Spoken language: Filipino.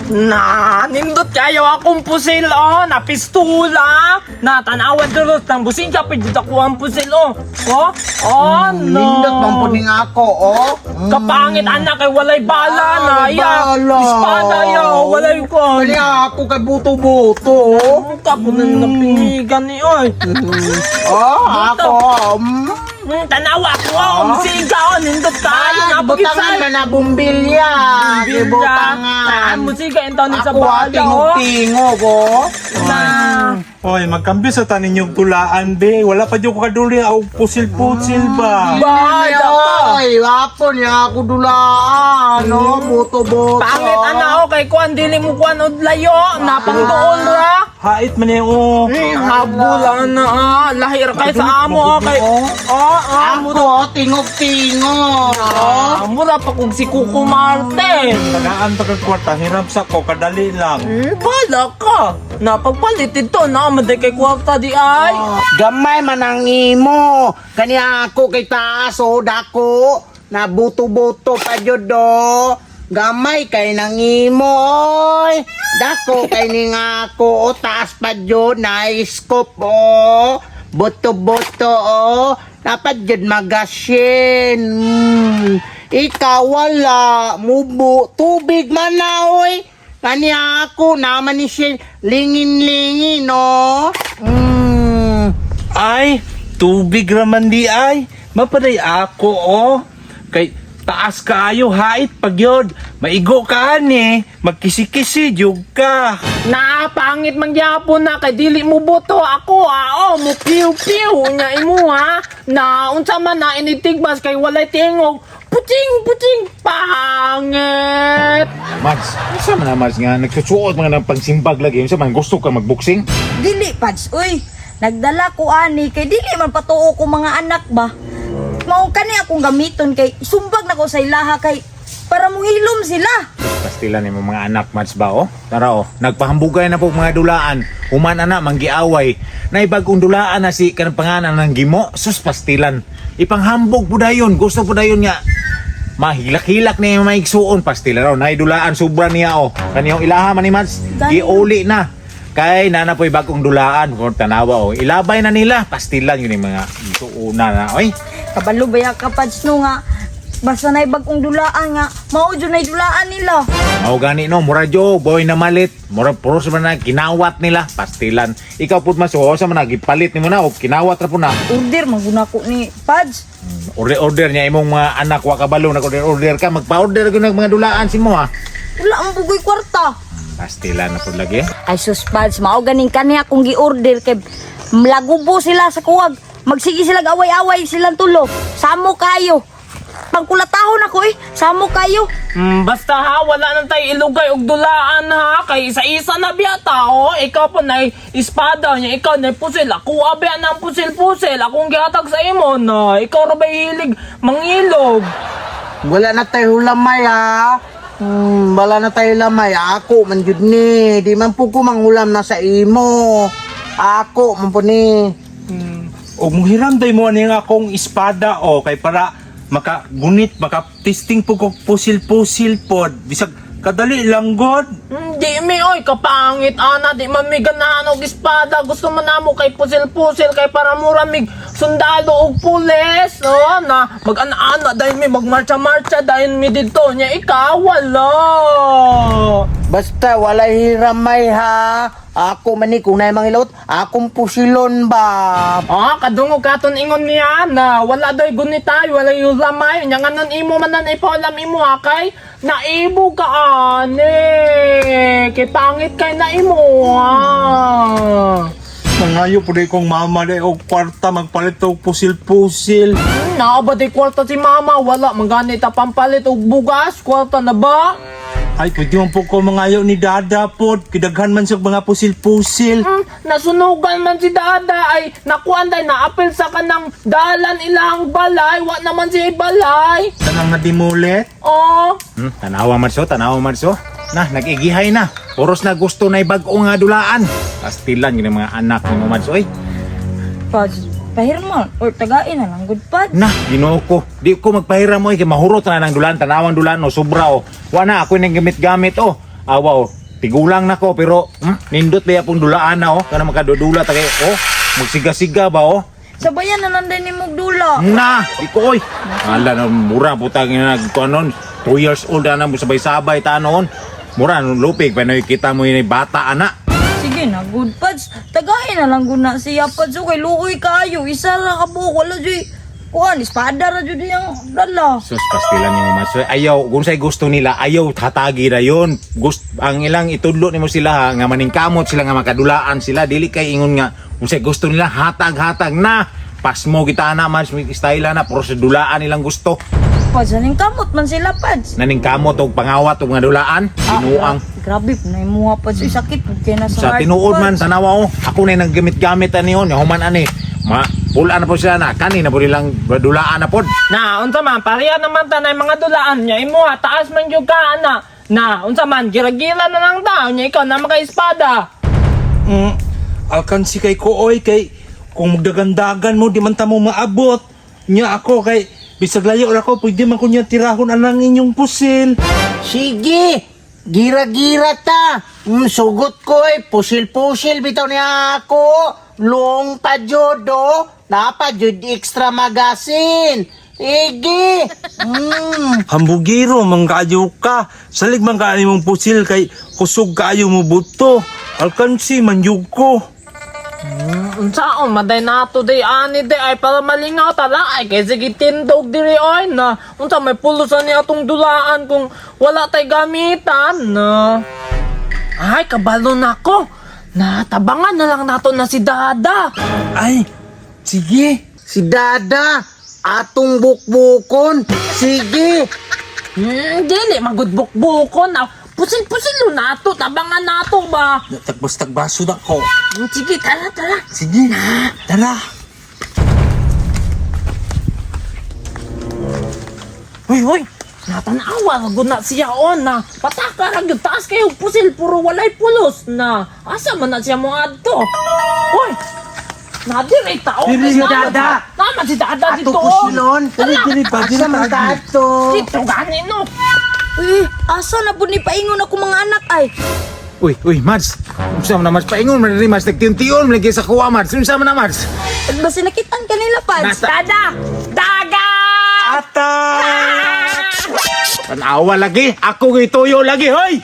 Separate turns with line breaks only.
Na, nindot kayo akong pusil, oh, na pistula. Na, tanawan dulos ng busing ka, pwede ako ang pusil, oh. Oh, no.
Nindot bang puning ako, oh.
Kapangit, anak, ay walay bala na, ya.
bala.
Ispada, ya, walay ko.
Kali ako kay buto-buto, oh.
Kapunan ng pinigan ni, oy.
Oh, ako,
Tanawa ko, oh, musiga, oh, nindot kayo,
butangan
napag-isay.
man na bumbilya.
Butangan. Musiga, yung taon sa
Ako
bala, oh.
tingog-tingog, oh.
Na,
Oy, magkambyo sa tanin yung tulaan, be. Wala pa yung kaduli, o pusil-pusil ba?
bala ka.
Ay, wapon niya ako dulaan, no? Buto-buto.
Pangit ana o kay kuan dili mo kuan od layo napangdoon ra.
Hait man yung o.
Habulan na lahir kay sa amo kay.
Ako, tingog-tingog.
Amo ra pa kung si Kuko Martin.
Tagaan pa kagkwarta, hirap sa ko, kadali lang.
Bala ka. Napagpalit ito na maday kay kwarta di ay.
Gamay man ang imo. Kaniya ako kay taas, oh, dako. Na buto-buto pa jud do. Gamay kay nang imo, oy. Dako kay ning ako, oh, taas pa jud na scoop, oh. Buto-buto, oh. Dapat jud magasyin. Ikaw wala, mubo, tubig man na, oy. Kaniya ako, naman ni siya lingin-lingin, no?
Ay, tubig raman di ay. Mapaday ako, oh. Kay taas kaayo, hait pagyod. Maigo ka ani, magkisi-kisi jug ka.
Napangit man gyapon na kay dili mo boto ako mo piu-piu nya imo ha. Na unsa man na initigbas kay walay tingog. Puting pangit.
Mads, isa man na Mads nga, nagsusuot mga ng pangsimbag lagi. Isa man, gusto ka magboxing?
Dili, Pads, uy. Nagdala ko ani kay dili man patuo ko mga anak ba. Mao kani akong gamiton kay sumbag na ko sa ilaha kay para mong hilom sila.
Pastilan ni mga anak, Mads ba, oh? Tara, oh. Nagpahambugay na po mga dulaan. Human na manggiaway. Naibagong dulaan na si kanang panganan ng gimo. Sus, pastilan. Ipanghambog po dayon. Gusto po dayon nga. Mahilak-hilak niya yung maigsuon. Pastilan raw. Naidulaan, sobra niya, oh. Kaniyong ilaha man ni Mads. Giuli na. Kay nana po bagong dulaan. Kung tanawa, oh. Ilabay na nila. Pastilan yun yung mga isuuna na, oy.
Kabalo ba ka, Pads, no nga. Basta na ibagong dulaan nga, mao jud na dulaan nila.
Mao gani no, mura jo, boy na malit. Mura puros man na kinawat nila, pastilan. Ikaw pud mas sa man gipalit nimo na o kinawat ra po na.
Order maguna ko ni Pads.
Order niya imong mga anak wa kabalo na order ka, magpa-order gyud ng mga dulaan si mo ha.
Wala ang bugoy kwarta.
Pastilan na pud lagi.
Ay sus, Pads, mao ganing kani akong gi-order kay mlagubo sila sa kuwag. Magsige sila away-away silang tulo. Samo kayo. Pangkulatahon ako samo kayo.
Basta ha, wala nang tayo ilugay og dulaan ha. Kay isa-isa na biya tao. Ikaw po na espada niya, ikaw na pusil. Ako abya ng pusil-pusil. Akong gihatag sa imo na. Ikaw ra ba hilig mangilog?
Wala na tayo lamay, ha? Wala na tayo lamay. Ako, man jud ni. Di man po ko mangulam na sa imo. Ako, man po ni.
O muhiramday mo ani nga akong espada, o. Kay para makagunit, makatesting po ko pusil-pusil pod. Bisag kadali lang god.
Di mi oy kapangit ana di man mi ganahan og espada gusto man namo kay pusil-pusil kay para mura mig sundalo og pulis na mag-ana dahil mi magmarcha-marcha dahil mi dito nya ikaw wala.
Basta wala hiramay, ha? Ako man ni kung na mga ilot, akong pusilon ba?
Kadungog katon ingon niya na wala doy gunitay wala yung lamay nya nganon imo man nan ipalam imo kay naibo ka ane kay pangit kay na imo
Mangayo po kong mama de og kwarta magpalit og pusil-pusil.
Naaba di kwarta si mama wala mangganit ta pampalit og bugas kwarta na ba?
Ay, pwede mo po ko mangayo ni Dada pod. Kidaghan man sa mga pusil-pusil.
Nasunugan man si Dada ay nakuan day naapil sa kanang dalan ilang balay wa naman si balay.
Tanang nga dimulit.
Tanawa Mads, tanawa Mads. Na, nag-igihay na. Puros na gusto na ibag-o nga dulaan. Pastilan yun ang mga anak ni Mads, oy.
Pads, pahirman or tagain na lang good pad.
Na, Ginoo ko. Di ko magpahiram mo kay mahurot na ng dulan, tanawang dulan o sobra o. Wala ako nang gamit-gamit o. Awa o. Tigulang na ko pero nindot ba pong dulaan na o. Kana makadudula tagay o. Magsiga-siga ba o.
Sabayan na nanday ni Mugdula.
Na, di ko oy. Ala na mura putang ina nagkuanon. 2 years old na mo sabay-sabay ta noon. Mura nung lupig pa kita mo yung bata ana.
Sige na, good pads. Tagain na lang guna siya pads. Okay, luoy kayo. Isa lang ka buko. Wala dyan. Kuhan, espada ra dyan yung dala.
Sus, pastilan yung mas. Ayaw, kung sa'y gusto nila, ayaw tatagi na yun. Ang ilang itudlo ni mo sila ha, nga maningkamot sila nga makadulaan sila. Dili kay ingon nga, kung sa'y gusto nila, hatag-hatag na. Pasmo kita na, mas style na, prosedulaan nilang gusto.
Pads, aning kamot man sila pads.
Naningkamot o pangawat o mga dulaan, tinuang.
Grabe, naimuha pads. Uy, sakit. Kaya na
Sa
heart,
tinuod man,
pads.
tanawa o, ako na yung gamit-gamit ani yun, yung human ani. Pulaan na po sila na, kanina po nilang dulaan na po.
Na, unsa man, pareha naman tanay mga dulaan niya. Imo ha, taas man yung ka, ana. Na, unsa man, gira-gira na lang daw niya. Ikaw na maka-espada.
Alkansi kay Kooy kay kung magdagandagan mo di man ta mo maabot. Nya ako kay bisag layo ra ko pwede man ko niya tirahon anang inyong pusil.
Sige, gira-gira ta. Sugot ko pusil-pusil bitaw niya ako. Long pa jud do. Dapat jud extra magasin. Igi.
Hambugiro mangkayo ka. Salig man ka mong pusil kay kusog kaayo mo buto. Alkansi manjug ko.
Unsaon, maday nato day ani day ay para malingaw tala ay kay sige tindog diri oy na. Unsa may pulusan ni atong dulaan kung wala tay gamitan na. Ay, kabalo nako. Natabangan na lang nato na si Dada.
Ay, sige.
Si Dada, atong bukbukon. Sige.
Dili magudbuk-bukon. Pusil-pusil nato, tabangan nato ba?
Tagbas-tagbaso na ko.
Sige, tara.
Sige, tara.
Hoy, natanawa guna siya on na pataka ra gyud taas kayo pusil puro walay pulos na asa man na siya mo adto. Hoy, nadiri tao.
Diri si Dada.
Tama si Dada
Ato
dito.
pusilon.
Dili ba
Asa man ta ato?
Dito gani no.
Uy, asa na po ni paingon ako mga anak ay.
Uy, Mads. Unsa man na Mads paingon man rin Mads nagtiyon-tiyon lagi sa kuwa Mads. Unsa man na Mads?
Basta nakitaan kanila pads.
Dada! Daga!
Ata!
Tanawa lagi, ako gituyo lagi, hoy!